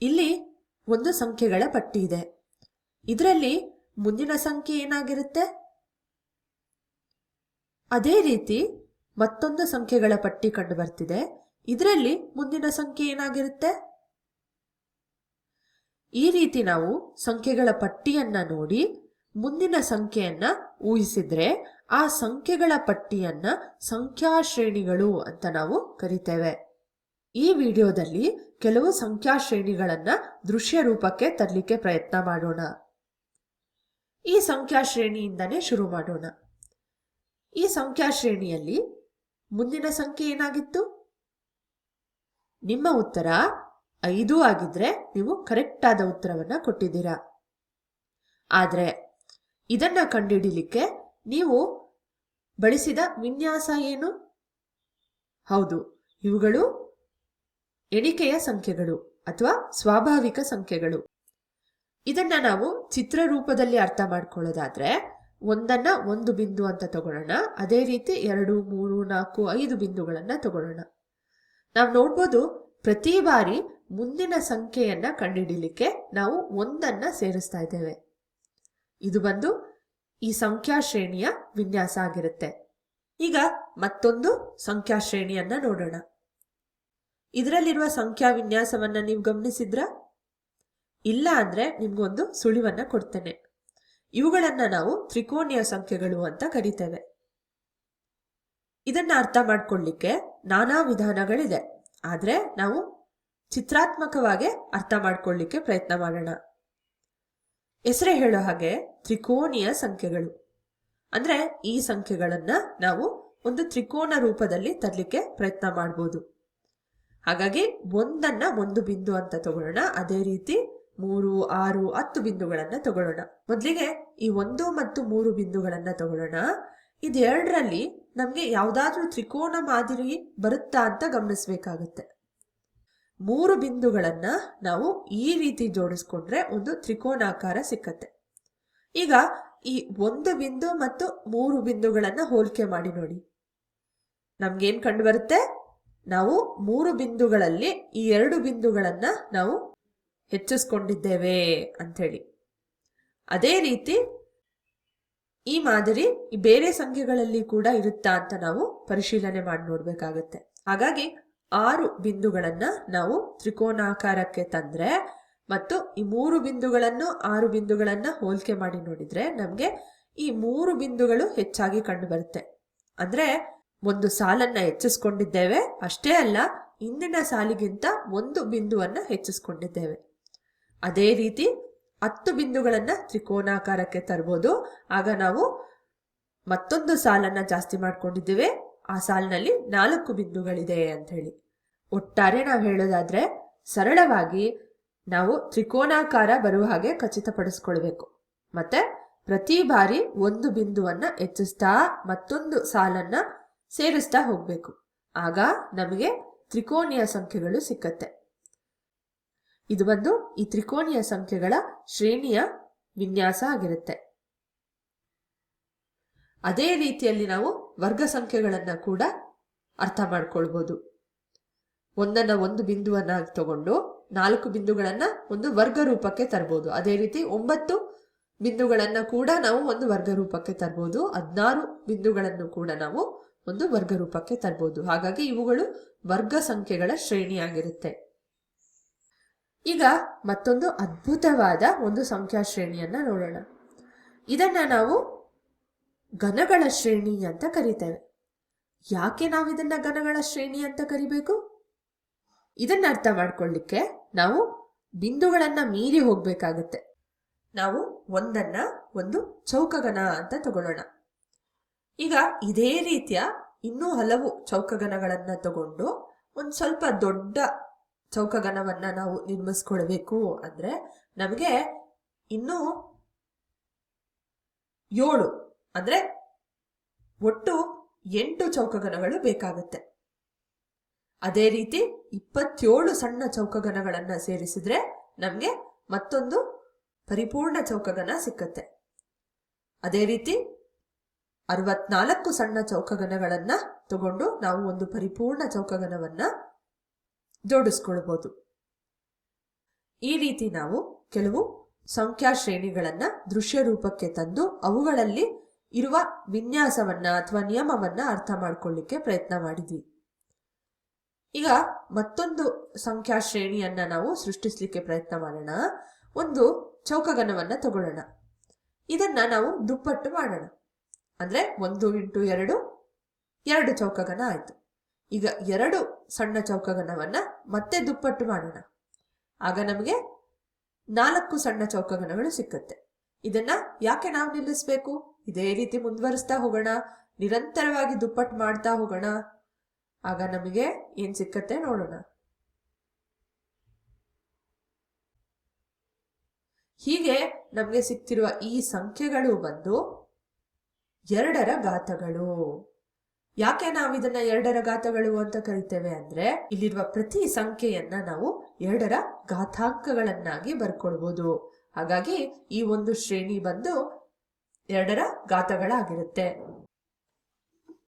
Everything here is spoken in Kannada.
ಇಲ್ಲಿ ಒಂದು ಸಂಖ್ಯೆಗಳ ಪಟ್ಟಿ ಇದೆ. ಇದರಲ್ಲಿ ಮುಂದಿನ ಸಂಖ್ಯೆ ಏನಾಗಿರುತ್ತೆ? ಅದೇ ರೀತಿ ಮತ್ತೊಂದು ಸಂಖ್ಯೆಗಳ ಪಟ್ಟಿ ಕಂಡು ಬರ್ತಿದೆ. ಇದರಲ್ಲಿ ಮುಂದಿನ ಸಂಖ್ಯೆ ಏನಾಗಿರುತ್ತೆ? ಈ ರೀತಿ ನಾವು ಸಂಖ್ಯೆಗಳ ಪಟ್ಟಿಯನ್ನ ನೋಡಿ ಮುಂದಿನ ಸಂಖ್ಯೆಯನ್ನ ಊಹಿಸಿದ್ರೆ ಆ ಸಂಖ್ಯೆಗಳ ಪಟ್ಟಿಯನ್ನ ಸಂಖ್ಯಾ ಶ್ರೇಣಿಗಳು ಅಂತ ನಾವು ಕರಿತೇವೆ. ಈ ವಿಡಿಯೋದಲ್ಲಿ ಕೆಲವು ಸಂಖ್ಯಾ ಶ್ರೇಣಿಗಳನ್ನ ದೃಶ್ಯ ರೂಪಕ್ಕೆ ತರಲಿಕ್ಕೆ ಪ್ರಯತ್ನ ಮಾಡೋಣ. ಈ ಸಂಖ್ಯಾ ಶ್ರೇಣಿಯಿಂದನೇ ಶುರು ಮಾಡೋಣ. ಈ ಸಂಖ್ಯಾ ಶ್ರೇಣಿಯಲ್ಲಿ ಮುಂದಿನ ಸಂಖ್ಯೆ ಏನಾಗಿತ್ತು? ನಿಮ್ಮ ಉತ್ತರ 5 ಆಗಿದ್ರೆ ನೀವು ಕರೆಕ್ಟ್ ಆದ ಉತ್ತರವನ್ನ ಕೊಟ್ಟಿದ್ದೀರಾ. ಆದ್ರೆ ಇದನ್ನ ಕಂಡುಹಿಡಿಯಲಿಕ್ಕೆ ನೀವು ಬಳಸಿದ ವಿನ್ಯಾಸ ಏನು? ಹೌದು, ಇವುಗಳು ಎಣಿಕೆಯ ಸಂಖ್ಯೆಗಳು ಅಥವಾ ಸ್ವಾಭಾವಿಕ ಸಂಖ್ಯೆಗಳು. ಇದನ್ನ ನಾವು ಚಿತ್ರ ರೂಪದಲ್ಲಿ ಅರ್ಥ ಮಾಡ್ಕೊಳ್ಳೋದಾದ್ರೆ ಒಂದನ್ನ ಒಂದು ಬಿಂದು ಅಂತ ತಗೊಳ್ಳೋಣ. ಅದೇ ರೀತಿ 2, 3, 4, 5 ಬಿಂದುಗಳನ್ನ ತಗೊಳ್ಳೋಣ. ನಾವು ನೋಡ್ಬೋದು, ಪ್ರತಿ ಬಾರಿ ಮುಂದಿನ ಸಂಖ್ಯೆಯನ್ನ ಕಂಡುಹಿಡಿಯಲಿಕ್ಕೆ ನಾವು ಒಂದನ್ನ ಸೇರಿಸ್ತಾ ಇದ್ದೇವೆ. ಇದು ಬಂದು ಈ ಸಂಖ್ಯಾ ಶ್ರೇಣಿಯ ವಿನ್ಯಾಸ ಆಗಿರುತ್ತೆ. ಈಗ ಮತ್ತೊಂದು ಸಂಖ್ಯಾ ಶ್ರೇಣಿಯನ್ನ ನೋಡೋಣ. ಇದರಲ್ಲಿರುವ ಸಂಖ್ಯಾ ವಿನ್ಯಾಸವನ್ನ ನೀವು ಗಮನಿಸಿದ್ರ? ಇಲ್ಲ ಅಂದ್ರೆ ನಿಮ್ಗೊಂದು ಸುಳಿವನ್ನ ಕೊಡ್ತೇನೆ. ಇವುಗಳನ್ನ ನಾವು ತ್ರಿಕೋನೀಯ ಸಂಖ್ಯೆಗಳು ಅಂತ ಕರಿತೇವೆ. ಇದನ್ನ ಅರ್ಥ ಮಾಡ್ಕೊಳ್ಳಿಕ್ಕೆ ನಾನಾ ವಿಧಾನಗಳಿದೆ. ಆದ್ರೆ ನಾವು ಚಿತ್ರಾತ್ಮಕವಾಗಿ ಅರ್ಥ ಮಾಡ್ಕೊಳ್ಳಿಕ್ಕೆ ಪ್ರಯತ್ನ ಮಾಡೋಣ. ಹೆಸರೇ ಹೇಳೋ ಹಾಗೆ ತ್ರಿಕೋನೀಯ ಸಂಖ್ಯೆಗಳು ಅಂದ್ರೆ ಈ ಸಂಖ್ಯೆಗಳನ್ನ ನಾವು ಒಂದು ತ್ರಿಕೋನ ರೂಪದಲ್ಲಿ ತರಲಿಕ್ಕೆ ಪ್ರಯತ್ನ ಮಾಡಬಹುದು. ಹಾಗಾಗಿ ಒಂದನ್ನ ಒಂದು ಬಿಂದು ಅಂತ ತಗೊಳ್ಳೋಣ. ಅದೇ ರೀತಿ 3, 6, 10 ಬಿಂದುಗಳನ್ನ ತಗೊಳ್ಳೋಣ. ಮೊದಲಿಗೆ ಈ 1 ಮತ್ತು 3 ಬಿಂದುಗಳನ್ನ ತಗೊಳ್ಳೋಣ. ಇದೆರಡರಲ್ಲಿ ನಮ್ಗೆ ಯಾವ್ದಾದ್ರೂ ತ್ರಿಕೋನ ಮಾದರಿ ಬರುತ್ತಾ ಅಂತ ಗಮನಿಸಬೇಕಾಗುತ್ತೆ. 3 ಬಿಂದುಗಳನ್ನ ನಾವು ಈ ರೀತಿ ಜೋಡಿಸ್ಕೊಂಡ್ರೆ ಒಂದು ತ್ರಿಕೋನಾಕಾರ ಸಿಕ್ಕತ್ತೆ. ಈಗ ಈ 1 ಬಿಂದು ಮತ್ತು 3 ಬಿಂದುಗಳನ್ನ ಹೋಲಿಕೆ ಮಾಡಿ ನೋಡಿ. ನಮ್ಗೇನ್ ಕಂಡು ಬರುತ್ತೆ? ನಾವು 3 ಬಿಂದುಗಳಲ್ಲಿ ಈ 2 ಬಿಂದುಗಳನ್ನ ನಾವು ಹೆಚ್ಚಿಸ್ಕೊಂಡಿದ್ದೇವೆ ಅಂಥೇಳಿ. ಅದೇ ರೀತಿ ಈ ಮಾದರಿ ಬೇರೆ ಸಂಖ್ಯೆಗಳಲ್ಲಿ ಕೂಡ ಇರುತ್ತಾ ಅಂತ ನಾವು ಪರಿಶೀಲನೆ ಮಾಡಿ ನೋಡ್ಬೇಕಾಗತ್ತೆ. ಹಾಗಾಗಿ 6 ಬಿಂದುಗಳನ್ನ ನಾವು ತ್ರಿಕೋನಾಕಾರಕ್ಕೆ ತಂದ್ರೆ ಮತ್ತು ಈ 3 ಬಿಂದುಗಳನ್ನು 6 ಬಿಂದುಗಳನ್ನ ಹೋಲಿಕೆ ಮಾಡಿ ನೋಡಿದ್ರೆ ನಮ್ಗೆ ಈ 3 ಬಿಂದುಗಳು ಹೆಚ್ಚಾಗಿ ಕಂಡು ಬರುತ್ತೆ. ಅಂದ್ರೆ ಒಂದು ಸಾಲನ್ನ ಹೆಚ್ಚಿಸ್ಕೊಂಡಿದ್ದೇವೆ. ಅಷ್ಟೇ ಅಲ್ಲ, ಇಂದಿನ ಸಾಲಿಗಿಂತ 1 ಬಿಂದುವನ್ನ ಹೆಚ್ಚಿಸ್ಕೊಂಡಿದ್ದೇವೆ. ಅದೇ ರೀತಿ 10 ಬಿಂದುಗಳನ್ನ ತ್ರಿಕೋನಾಕಾರಕ್ಕೆ ತರಬಹುದು. ಆಗ ನಾವು ಮತ್ತೊಂದು ಸಾಲನ್ನ ಜಾಸ್ತಿ ಮಾಡ್ಕೊಂಡಿದ್ದೇವೆ. ಆ ಸಾಲಿನಲ್ಲಿ 4 ಬಿಂದುಗಳಿದೆ ಅಂತ ಹೇಳಿ. ಒಟ್ಟಾರೆ ನಾವು ಹೇಳೋದಾದ್ರೆ ಸರಳವಾಗಿ ನಾವು ತ್ರಿಕೋನಾಕಾರ ಬರುವ ಹಾಗೆ ಖಚಿತಪಡಿಸ್ಕೊಳ್ಬೇಕು. ಮತ್ತೆ ಪ್ರತಿ ಬಾರಿ ಒಂದು ಬಿಂದುವನ್ನ ಹೆಚ್ಚಿಸ್ತಾ ಮತ್ತೊಂದು ಸಾಲನ್ನ ಸೇರಿಸ್ತಾ ಹೋಗ್ಬೇಕು. ಆಗ ನಮಗೆ ತ್ರಿಕೋನೀಯ ಸಂಖ್ಯೆಗಳು ಸಿಕ್ಕತ್ತೆ. ಇದು ಬಂದು ಈ ತ್ರಿಕೋನೀಯ ಸಂಖ್ಯೆಗಳ ಶ್ರೇಣಿಯ ವಿನ್ಯಾಸ ಆಗಿರುತ್ತೆ. ಅದೇ ರೀತಿಯಲ್ಲಿ ನಾವು ವರ್ಗ ಸಂಖ್ಯೆಗಳನ್ನ ಕೂಡ ಅರ್ಥ ಮಾಡ್ಕೊಳ್ಬಹುದು. ಒಂದನ್ನ ಒಂದು ಬಿಂದುವನ್ನ ತಗೊಂಡು 4 ಬಿಂದುಗಳನ್ನ ಒಂದು ವರ್ಗ ರೂಪಕ್ಕೆ ತರಬಹುದು. ಅದೇ ರೀತಿ 9 ಬಿಂದುಗಳನ್ನ ಕೂಡ ನಾವು ಒಂದು ವರ್ಗ ರೂಪಕ್ಕೆ ತರಬಹುದು. 16 ಬಿಂದುಗಳನ್ನು ಕೂಡ ನಾವು ಒಂದು ವರ್ಗ ರೂಪಕ್ಕೆ ತರಬಹುದು. ಹಾಗಾಗಿ ಇವುಗಳು ವರ್ಗ ಸಂಖ್ಯೆಗಳ ಶ್ರೇಣಿಯಾಗಿರುತ್ತೆ. ಈಗ ಮತ್ತೊಂದು ಅದ್ಭುತವಾದ ಒಂದು ಸಂಖ್ಯಾ ಶ್ರೇಣಿಯನ್ನ ನೋಡೋಣ. ಇದನ್ನ ನಾವು ಘನಗಳ ಶ್ರೇಣಿ ಅಂತ ಕರಿತೇವೆ. ಯಾಕೆ ನಾವು ಇದನ್ನ ಘನಗಳ ಶ್ರೇಣಿ ಅಂತ ಕರಿಬೇಕು? ಇದನ್ನ ಅರ್ಥ ಮಾಡ್ಕೊಳ್ಳಿಕ್ಕೆ ನಾವು ಬಿಂದುಗಳನ್ನ ಮೀರಿ ಹೋಗ್ಬೇಕಾಗತ್ತೆ. ನಾವು ಒಂದನ್ನ ಒಂದು ಚೌಕಘನ ಅಂತ ತಗೊಳ್ಳೋಣ. ಈಗ ಇದೇ ರೀತಿಯ ಇನ್ನೂ ಹಲವು ಚೌಕಘನಗಳನ್ನ ತಗೊಂಡು ಒಂದು ಸ್ವಲ್ಪ ದೊಡ್ಡ ಚೌಕಘನವನ್ನ ನಾವು ನಿರ್ಮಿಸ್ಕೊಳ್ಬೇಕು ಅಂದ್ರೆ ನಮಗೆ ಇನ್ನೂ 7 ಅಂದ್ರೆ ಒಟ್ಟು 8 ಚೌಕಘನಗಳು ಬೇಕಾಗುತ್ತೆ. ಅದೇ ರೀತಿ 27 ಸಣ್ಣ ಚೌಕಘನಗಳನ್ನ ಸೇರಿಸಿದ್ರೆ ನಮ್ಗೆ ಮತ್ತೊಂದು ಪರಿಪೂರ್ಣ ಚೌಕಘನ ಸಿಕ್ಕತ್ತೆ. ಅದೇ ರೀತಿ 64 ಸಣ್ಣ ಚೌಕಘನಗಳನ್ನ ತಗೊಂಡು ನಾವು ಒಂದು ಪರಿಪೂರ್ಣ ಚೌಕಘನವನ್ನ ಜೋಡಿಸ್ಕೊಳ್ಬಹುದು. ಈ ರೀತಿ ನಾವು ಕೆಲವು ಸಂಖ್ಯಾ ಶ್ರೇಣಿಗಳನ್ನ ದೃಶ್ಯ ರೂಪಕ್ಕೆ ತಂದು ಅವುಗಳಲ್ಲಿ ಇರುವ ವಿನ್ಯಾಸವನ್ನ ಅಥವಾ ನಿಯಮವನ್ನ ಅರ್ಥ ಮಾಡ್ಕೊಳ್ಳಿಕ್ಕೆ ಪ್ರಯತ್ನ ಮಾಡಿದ್ವಿ. ಈಗ ಮತ್ತೊಂದು ಸಂಖ್ಯಾ ಶ್ರೇಣಿಯನ್ನ ನಾವು ಸೃಷ್ಟಿಸ್ಲಿಕ್ಕೆ ಪ್ರಯತ್ನ ಮಾಡೋಣ. ಒಂದು ಚೌಕಗಣವನ್ನ ತಗೊಳ್ಳೋಣ. ಇದನ್ನ ನಾವು ದುಪ್ಪಟ್ಟು ಮಾಡೋಣ. ಅಂದ್ರೆ 1 × 2 2 ಚೌಕಗಣ ಆಯ್ತು. ಈಗ 2 ಸಣ್ಣ ಚೌಕಗಣವನ್ನ ಮತ್ತೆ ದುಪ್ಪಟ್ಟು ಮಾಡೋಣ. ಆಗ ನಮಗೆ 4 ಸಣ್ಣ ಚೌಕಗಣಗಳು ಸಿಕ್ಕತ್ತೆ. ಇದನ್ನ ಯಾಕೆ ನಾವು ನಿಲ್ಲಿಸ್ಬೇಕು? ಇದೇ ರೀತಿ ಮುಂದುವರಿಸ್ತಾ ಹೋಗೋಣ, ನಿರಂತರವಾಗಿ ದುಪ್ಪಟ್ಟು ಮಾಡ್ತಾ ಹೋಗೋಣ. ಆಗ ನಮಗೆ ಏನ್ ಸಿಕ್ಕತ್ತೆ ನೋಡೋಣ. ಹೀಗೆ ನಮಗೆ ಸಿಕ್ತಿರುವ ಈ ಸಂಖ್ಯೆಗಳು ಬಂದು 2ರ ಘಾತಗಳು. ಯಾಕೆ ನಾವು ಇದನ್ನ 2ರ ಘಾತಗಳು ಅಂತ ಕರಿತೇವೆ ಅಂದ್ರೆ ಇಲ್ಲಿರುವ ಪ್ರತಿ ಸಂಖ್ಯೆಯನ್ನ ನಾವು 2ರ ಘಾತಾಂಕಗಳನ್ನಾಗಿ ಬರ್ಕೊಳ್ಬಹುದು. ಹಾಗಾಗಿ ಈ ಒಂದು ಶ್ರೇಣಿ ಬಂದು 2ರ ಘಾತಗಳಾಗಿರುತ್ತೆ.